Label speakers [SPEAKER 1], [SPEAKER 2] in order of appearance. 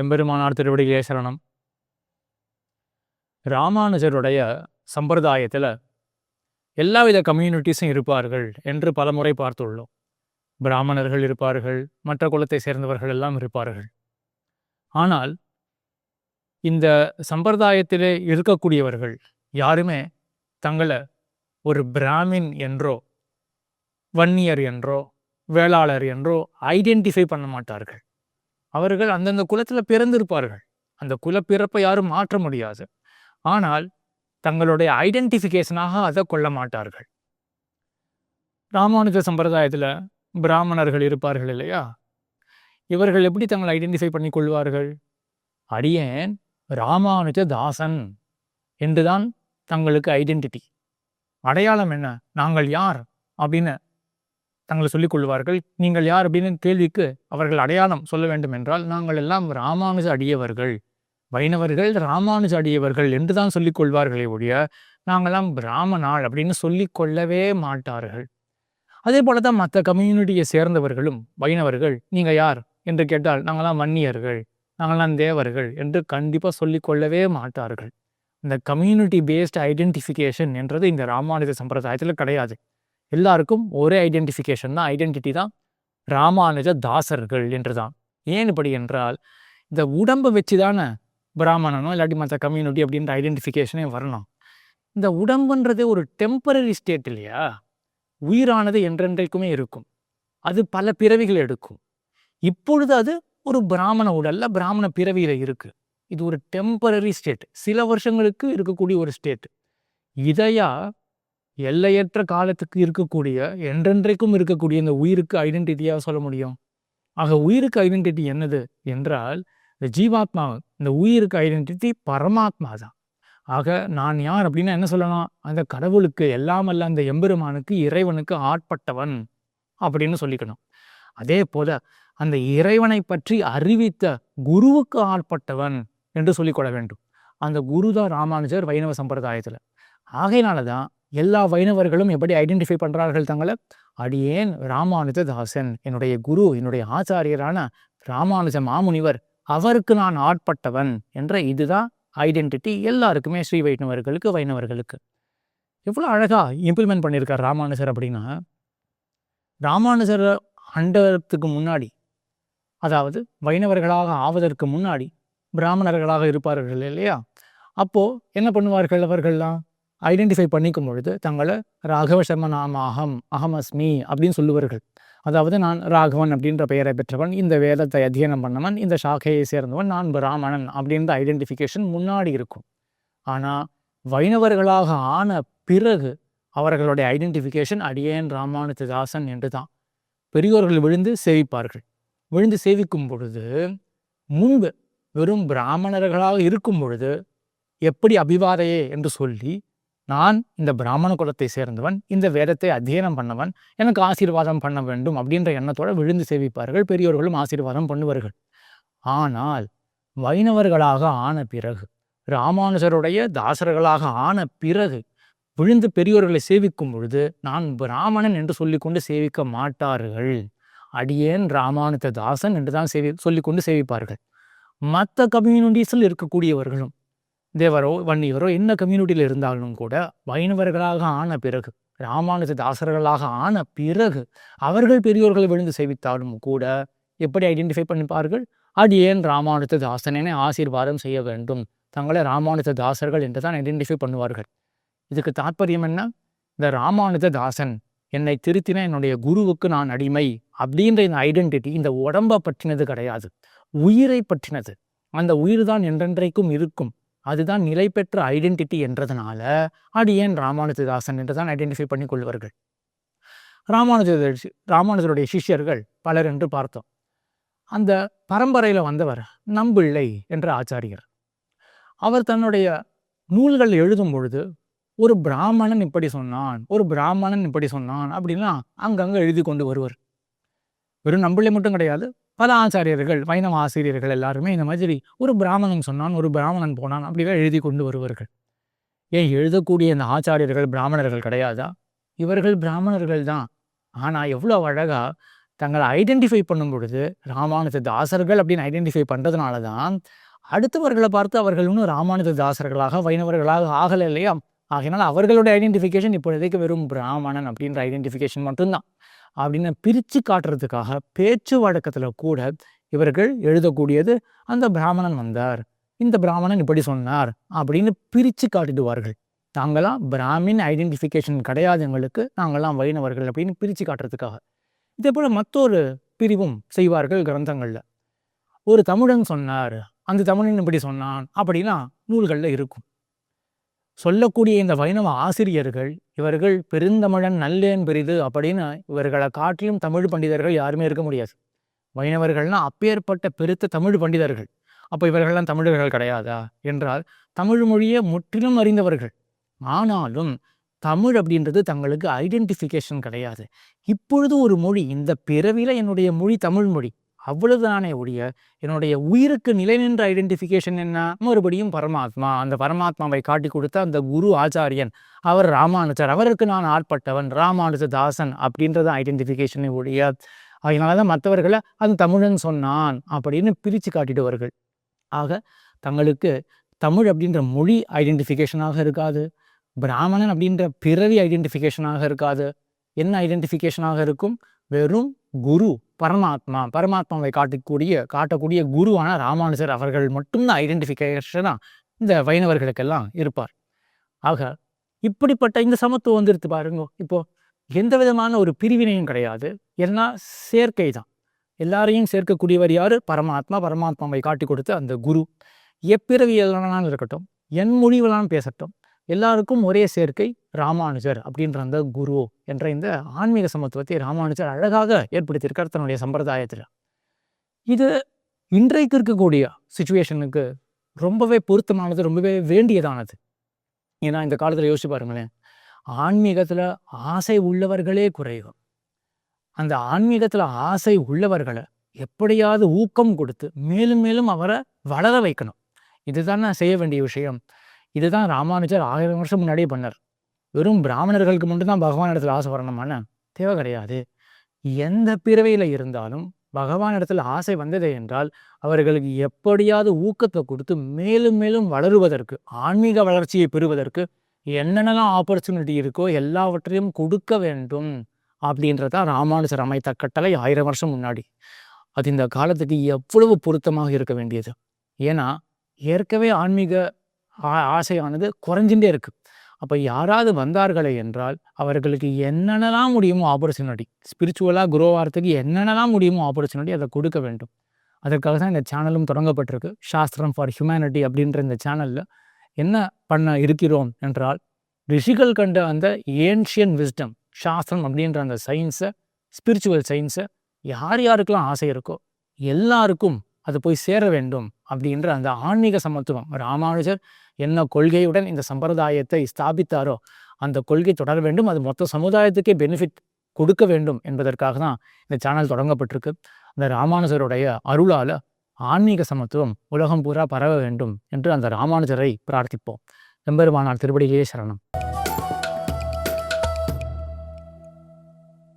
[SPEAKER 1] எம்பெருமானார் திருவடிகளே சரணம். ராமானுஜருடைய சம்பிரதாயத்தில் எல்லாவித கம்யூனிட்டிஸும் இருப்பார்கள் என்று பலமுறை பார்த்துள்ளோம். பிராமணர்கள் இருப்பார்கள், மற்ற குலத்தை சேர்ந்தவர்கள் எல்லாம் இருப்பார்கள். ஆனால் இந்த சம்பிரதாயத்திலே இருக்கக்கூடியவர்கள் யாருமே தங்களை ஒரு பிராமின் என்றோ வன்னியர் என்றோ வேளாளர் என்றோ ஐடென்டிஃபை பண்ண மாட்டார்கள். அவர்கள் அந்தந்த குலத்தில் பிறந்திருப்பார்கள். அந்த குலப்பிறப்பை யாரும் மாற்ற முடியாது. ஆனால் தங்களுடைய ஐடென்டிஃபிகேஷனாக அதை கொள்ள மாட்டார்கள். ராமானுஜ சம்பிரதாயத்தில் பிராமணர்கள் இருப்பார்கள் இல்லையா? இவர்கள் எப்படி தங்களை ஐடென்டிஃபை பண்ணி கொள்வார்கள்? அடியேன் ராமானுஜ தாசன் என்றுதான் தங்களுக்கு ஐடென்டிட்டி. அடையாளம் என்ன? நாங்கள் யார் அப்படின்னு தங்களை சொல்லிக் கொள்வார்கள். நீங்கள் யார் அப்படின்னு கேள்விக்கு அவர்கள் அடையாளம் சொல்ல வேண்டும் என்றால், நாங்கள் எல்லாம் ராமானுஜ அடியவர்கள், வைணவர்கள் ராமானுஜ அடியவர்கள் என்று தான் சொல்லிக் கொள்வார்களே ஒழிய நாங்களாம் பிராமணாள் அப்படின்னு சொல்லிக் கொள்ளவே மாட்டார்கள். அதே போல தான் மற்ற கம்யூனிட்டியை சேர்ந்தவர்களும் வைணவர்கள் நீங்கள் யார் என்று கேட்டால் நாங்களாம் வன்னியர்கள், நாங்களாம் தேவர்கள் என்று கண்டிப்பாக சொல்லிக் கொள்ளவே மாட்டார்கள். இந்த கம்யூனிட்டி பேஸ்ட் ஐடென்டிஃபிகேஷன் என்றது இந்த ராமானுஜ சம்பிரதாயத்தில் கிடையாது. எல்லாருக்கும் ஒரே ஐடென்டிஃபிகேஷன் தான், ஐடென்டிட்டி தான், ராமானுஜ தாசர்கள் என்று தான். ஏன் இப்படி என்றால், இந்த உடம்பை வச்சு தானே பிராமணனோ இல்லாட்டி மற்ற கம்யூனிட்டி அப்படின்ற ஐடென்டிஃபிகேஷனே வரணும். இந்த உடம்புன்றது ஒரு டெம்பரரி ஸ்டேட் இல்லையா? உயிரானது என்றென்றைக்குமே இருக்கும். அது பல பிறவிகள் எடுக்கும். இப்பொழுது அது ஒரு பிராமண உடல்ல பிராமண பிறவியில் இருக்கு. இது ஒரு டெம்பரரி ஸ்டேட், சில வருஷங்களுக்கு இருக்கக்கூடிய ஒரு ஸ்டேட். இதையா எல்லையற்ற காலத்துக்கு இருக்கக்கூடிய என்றென்றைக்கும் இருக்கக்கூடிய இந்த உயிருக்கு ஐடென்டிட்டியாக சொல்ல முடியும்? ஆக உயிருக்கு ஐடென்டிட்டி என்னது என்றால், இந்த ஜீவாத்மா, இந்த உயிருக்கு ஐடென்டிட்டி பரமாத்மா தான். ஆக நான் யார் அப்படின்னா என்ன சொல்லலாம்? அந்த கடவுளுக்கு, எல்லாம் அல்ல அந்த எம்பெருமானுக்கு, இறைவனுக்கு ஆட்பட்டவன் அப்படின்னு சொல்லிக்கணும். அதே போல அந்த இறைவனை பற்றி அறிவித்த குருவுக்கு ஆட்பட்டவன் என்று சொல்லிக்கொள்ள வேண்டும். அந்த குரு தான் ராமானுஜர் வைணவ சம்பிரதாயத்தில். ஆகையினால தான் எல்லா வைணவர்களும் எப்படி ஐடென்டிஃபை பண்ணுறார்கள் தங்களை? அடியேன் ராமானுஜ தாசன், என்னுடைய குரு, என்னுடைய ஆச்சாரியரான ராமானுஜ மாமுனிவர், அவருக்கு நான் ஆட்பட்டவன் என்ற இதுதான் ஐடென்டிட்டி எல்லாருக்குமே, ஸ்ரீ வைணவர்களுக்கு, வைணவர்களுக்கு. எவ்வளோ அழகாக இம்ப்ளிமெண்ட் பண்ணியிருக்கார் ராமானுஜர் அப்படின்னா, ராமானுஜர் அண்டத்துக்கு முன்னாடி, அதாவது வைணவர்களாக ஆவதற்கு முன்னாடி பிராமணர்களாக இருப்பார்கள் இல்லையா? அப்போது என்ன பண்ணுவார்கள்? அவர்கள்லாம் ஐடென்டிஃபை பண்ணிக்கும் பொழுது தங்களை ராகவ சர்ம நாம அகமஸ்மி அப்படின்னு சொல்லுவார்கள். அதாவது நான் ராகவன் அப்படின்ற பெயரை பெற்றவன், இந்த வேதத்தை அத்தியனம் பண்ணவன், இந்த சாக்கையை சேர்ந்தவன், நான் பிராமணன் அப்படின்ற ஐடென்டிஃபிகேஷன் முன்னாடி இருக்கும். ஆனால் வைணவர்களாக ஆன பிறகு அவர்களுடைய ஐடென்டிஃபிகேஷன் அடியேன் ராமானுஜதாசன் என்று தான். பெரியோர்கள் விழுந்து சேவிப்பார்கள். விழுந்து சேவிக்கும் பொழுது முன்பு வெறும் பிராமணர்களாக இருக்கும் பொழுது எப்படி அபிவாதையே என்று சொல்லி, நான் இந்த பிராமண குலத்தை சேர்ந்தவன், இந்த வேதத்தை அத்தியனம் பண்ணவன், எனக்கு ஆசீர்வாதம் பண்ண வேண்டும் அப்படின்ற எண்ணத்தோடு விழுந்து சேவிப்பார்கள். பெரியோர்களும் ஆசீர்வாதம் பண்ணுவார்கள். ஆனால் வைணவர்களாக ஆன பிறகு, ராமானுஜருடைய தாசர்களாக ஆன பிறகு விழுந்து பெரியோர்களை சேவிக்கும் பொழுது நான் பிராமணன் என்று சொல்லிக்கொண்டு சேவிக்க மாட்டார்கள். அடியேன் ராமானுஜ தாசன் என்று தான் சொல்லிக்கொண்டு சேவிப்பார்கள். மற்ற கம்யூனிட்டிஸில் இருக்கக்கூடியவர்களும், தேவரோ வன்னியவரோ என்ன கம்யூனிட்டியில் இருந்தாலும் கூட, வைணவர்களாக ஆன பிறகு, ராமானுஜ தாசர்களாக ஆன பிறகு அவர்கள் பெரியோர்கள் விழுந்து சேவித்தாலும் கூட எப்படி ஐடென்டிஃபை பண்ணிப்பார்கள்? அடியேன் ராமானுஜ தாசனே ஆசீர்வாதம் செய்ய வேண்டும், தங்களை ராமானுஜ தாசர்கள் என்று தான் ஐடென்டிஃபை பண்ணுவார்கள். இதுக்கு தாற்பயம் என்ன? இந்த ராமானுஜ தாசன், என்னை திருத்தின என்னுடைய குருவுக்கு நான் அடிமை அப்படின்ற இந்த ஐடென்டிட்டி இந்த உடம்பை பற்றினது கிடையாது, உயிரை பற்றினது. அந்த உயிர் தான் என்றென்றைக்கும் இருக்கும். அதுதான் நிலை பெற்ற ஐடென்டிட்டி என்றதுனால அடியேன் ராமானுஜதாசன் என்று தான் ஐடென்டிஃபை பண்ணி கொள்வார்கள். ராமானுஜருடைய சிஷ்யர்கள் பலர் என்று பார்த்தோம். அந்த பரம்பரையில் வந்தவர் நம்பிள்ளை என்ற ஆச்சாரியர். அவர் தன்னுடைய நூல்கள் எழுதும் பொழுது ஒரு பிராமணன் இப்படி சொன்னான், ஒரு பிராமணன் இப்படி சொன்னான் அப்படின்னா அங்கங்கே எழுதி கொண்டு வருவர். வெறும் நம்பிள்ளை மட்டும் கிடையாது, பல ஆச்சாரியர்கள், வைணவ ஆசிரியர்கள் எல்லாருமே இந்த மாதிரி ஒரு பிராமணன் சொன்னான், ஒரு பிராமணன் போனான் அப்படிதான் எழுதி கொண்டு வருவார்கள். ஏன் எழுதக்கூடிய இந்த ஆச்சாரியர்கள் பிராமணர்கள் கிடையாதா? இவர்கள் பிராமணர்கள் தான். ஆனால் எவ்வளோ அழகா தங்களை ஐடென்டிஃபை பண்ணும் பொழுது ராமானுஜ தாசர்கள் அப்படின்னு ஐடென்டிஃபை பண்ணுறதுனால தான் அடுத்தவர்களை பார்த்து அவர்கள் இன்னும் ராமானுஜ தாசர்களாக வைணவர்களாக ஆகலை இல்லையா? ஆகையினால் அவர்களுடைய ஐடென்டிஃபிகேஷன் இப்பொழுதைக்கு வெறும் பிராமணன் அப்படின்ற ஐடென்டிஃபிகேஷன் மட்டும்தான் அப்படின்னு பிரித்து காட்டுறதுக்காக பேச்சு வழக்கத்தில் கூட இவர்கள் எழுதக்கூடியது அந்த பிராமணன் வந்தார், இந்த பிராமணன் இப்படி சொன்னார் அப்படின்னு பிரித்து காட்டிடுவார்கள். நாங்களாம் பிராமின் ஐடென்டிஃபிகேஷன் கிடையாது, எங்களுக்கு நாங்களாம் வைணவர்கள் அப்படின்னு பிரித்து காட்டுறதுக்காக. இதே போல் மற்றொரு பிரிவும் செய்வார்கள் கிரந்தங்களில். ஒரு தமிழன் சொன்னார், அந்த தமிழன் இப்படி சொன்னான் அப்படின்னா நூல்களில் இருக்கும். சொல்லக்கூடிய இந்த வைணவ ஆசிரியர்கள் இவர்கள் பெருந்தமிழன் நல்லேன் பெரிது அப்படின்னு இவர்களை காட்டிலும் தமிழ் பண்டிதர்கள் யாருமே இருக்க முடியாது. வைணவர்கள்னா அப்பேற்பட்ட பெருத்த தமிழ் பண்டிதர்கள். அப்போ இவர்கள்லாம் தமிழர்கள் கிடையாதா என்றால் தமிழ் மொழியை முற்றிலும் அறிந்தவர்கள். ஆனாலும் தமிழ் அப்படின்றது தங்களுக்கு ஐடென்டிஃபிகேஷன் கிடையாது. இப்பொழுது ஒரு மொழி, இந்த பிறவியில் என்னுடைய மொழி தமிழ் மொழி, அவ்வளவுதானே ஒழிய என்னுடைய உயிருக்கு நிலை நின்ற ஐடென்டிஃபிகேஷன் என்ன? மறுபடியும் பரமாத்மா. அந்த பரமாத்மாவை காட்டி கொடுத்த அந்த குரு ஆச்சாரியன், அவர் ராமானுஜர், அவருக்கு நான் ஆட்பட்டவன், ராமானுஜ தாசன் அப்படின்றத ஐடென்டிஃபிகேஷனை ஒழிய. அதனால தான் மற்றவர்களை அது தமிழன் சொன்னான் அப்படின்னு பிரித்து காட்டிடுவார்கள். ஆக தங்களுக்கு தமிழ் அப்படின்ற மொழி ஐடென்டிஃபிகேஷனாக இருக்காது, பிராமணன் அப்படின்ற பிறவி ஐடென்டிஃபிகேஷனாக இருக்காது. என்ன ஐடென்டிஃபிகேஷனாக இருக்கும்? வெறும் குரு பரமாத்மாவை காட்டக்கூடிய குருவான ராமானுஜர் அவர்கள் மட்டும்தான் ஐடென்டிஃபிகேஷனாக இந்த வைணவர்களுக்கெல்லாம் இருப்பார். ஆக இப்படிப்பட்ட இந்த சமத்துவம் வந்துருத்து பாருங்க. இப்போ எந்த விதமான ஒரு பிரிவினையும் கிடையாது, எல்லாம் சேர்க்கை தான். எல்லாரையும் சேர்க்கக்கூடியவர் யாரு? பரமாத்மாவை காட்டி கொடுத்த அந்த குரு. எப்பிறவி எல்லாம் இருக்கட்டும், என் மொழிவெல்லாம் பேசட்டும், எல்லாருக்கும் ஒரே சேர்க்கை ராமானுஜர் அப்படின்ற அந்த குரு என்ற இந்த ஆன்மீக சமத்துவத்தை ராமானுஜர் அழகாக ஏற்படுத்தியிருக்கார் தன்னுடைய சம்பிரதாயத்தில். இது இன்றைக்கு இருக்கக்கூடிய சுச்சுவேஷனுக்கு ரொம்பவே பொருத்தமானது, ரொம்பவே வேண்டியதானது. ஏன்னா இந்த காலத்தில் யோசிச்சு பாருங்களேன், ஆன்மீகத்தில் ஆசை உள்ளவர்களே குறையும். அந்த ஆன்மீகத்தில் ஆசை உள்ளவர்களை எப்படியாவது ஊக்கம் கொடுத்து மேலும் மேலும் அவரை வளர வைக்கணும். இதுதான் நான் செய்ய வேண்டிய விஷயம். இதுதான் ராமானுஜர் 1000 வருஷம் முன்னாடியே பண்ணார். வெறும் பிராமணர்களுக்கு மட்டும்தான் பகவான் இடத்துல ஆசை வரணுமான தேவை கிடையாது. எந்த பிறவையில் இருந்தாலும் பகவான் இடத்துல ஆசை வந்ததே என்றால் அவர்களுக்கு எப்படியாவது ஊக்கத்தை கொடுத்து மேலும் மேலும் வளருவதற்கு, ஆன்மீக வளர்ச்சியை பெறுவதற்கு என்னென்னலாம் ஆப்பர்ச்சுனிட்டி இருக்கோ எல்லாவற்றையும் கொடுக்க வேண்டும் அப்படின்றதான் ராமானுஜர் அமைத்த கட்டளை 1000 வருஷம் முன்னாடி. அது இந்த காலத்துக்கு எவ்வளவு பொருத்தமாக இருக்க வேண்டியது. ஏன்னா ஏற்கனவே ஆன்மீக ஆசையானது குறைஞ்சுட்டே இருக்கு. அப்போ யாராவது வந்தார்களே என்றால் அவர்களுக்கு என்னென்னலாம் முடியுமோ ஆப்பர்ச்சுனிட்டி, ஸ்பிரிச்சுவலாக குரோ ஆகிறதுக்கு என்னென்னலாம் முடியுமோ ஆப்பர்ச்சுனிட்டி அதை கொடுக்க வேண்டும். அதற்காக தான் இந்த சேனலும் தொடங்கப்பட்டிருக்கு. சாஸ்திரம் ஃபார் ஹியூமனிட்டி அப்படின்ற இந்த சேனலில் என்ன பண்ண இருக்கிறோம் என்றால், ரிஷிகள் கண்ட அந்த ஏன்ஷியன் விஸ்டம், சாஸ்திரம் அப்படின்ற அந்த சயின்ஸை, ஸ்பிரிச்சுவல் சயின்ஸை யார் யாருக்கெல்லாம் ஆசை இருக்கோ எல்லாருக்கும் அது போய் சேர வேண்டும் அப்படின்ற அந்த ஆன்மீக சமத்துவம். ராமானுஜர் என்ன கொள்கையுடன் இந்த சம்பிரதாயத்தை ஸ்தாபித்தாரோ அந்த கொள்கை தொடர வேண்டும், அது மொத்த சமுதாயத்துக்கே பெனிஃபிட் கொடுக்க வேண்டும் என்பதற்காக தான் இந்த சேனல் தொடங்கப்பட்டிருக்கு. அந்த ராமானுஜருடைய அருளால் ஆன்மீக சமத்துவம் உலகம் பூரா பரவ வேண்டும் என்று அந்த ராமானுஜரை பிரார்த்திப்போம். எம்பெருமானார் திருவடியிலே சரணம்.